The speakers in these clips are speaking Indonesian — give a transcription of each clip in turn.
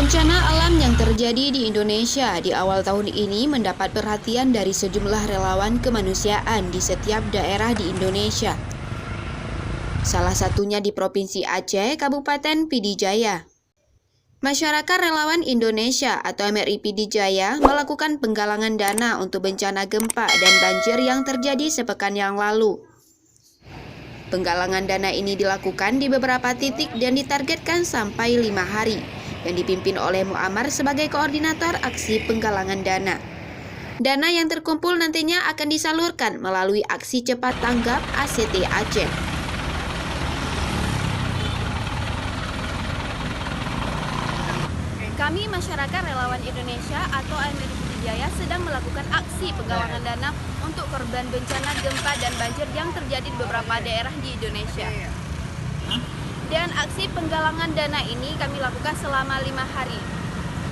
Bencana alam yang terjadi di Indonesia di awal tahun ini mendapat perhatian dari sejumlah relawan kemanusiaan di setiap daerah di Indonesia. Salah satunya di Provinsi Aceh, Kabupaten Pidijaya. Masyarakat Relawan Indonesia atau MRI Pidijaya melakukan penggalangan dana untuk bencana gempa dan banjir yang terjadi sepekan yang lalu. Penggalangan dana ini dilakukan di beberapa titik dan ditargetkan sampai 5 hari, yang dipimpin oleh Muammar sebagai koordinator aksi penggalangan dana. Dana yang terkumpul nantinya akan disalurkan melalui aksi cepat tanggap ACT Aceh. Kami masyarakat Relawan Indonesia atau MRI Pidijaya sedang melakukan aksi penggalangan dana untuk korban bencana gempa dan banjir yang terjadi di beberapa daerah di Indonesia. Dan aksi penggalangan dana ini kami lakukan selama 5 hari.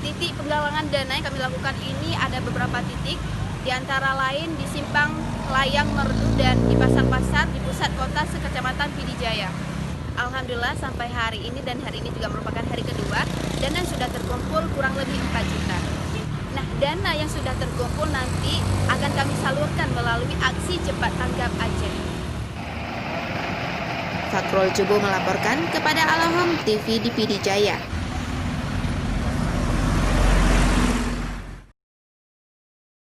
Titik penggalangan dana yang kami lakukan ini ada beberapa titik, di antara lain di Simpang Layang Merdu dan di pasar-pasar di pusat kota sekecamatan Pidijaya. Alhamdulillah sampai hari ini dan hari ini juga merupakan hari kedua, dana sudah terkumpul kurang lebih 4 juta. Nah, dana yang sudah terkumpul nanti akan kami salurkan melalui aksi cepat tanggap Aceh. Fakrul Jubo melaporkan kepada Alham TV di Pidijaya.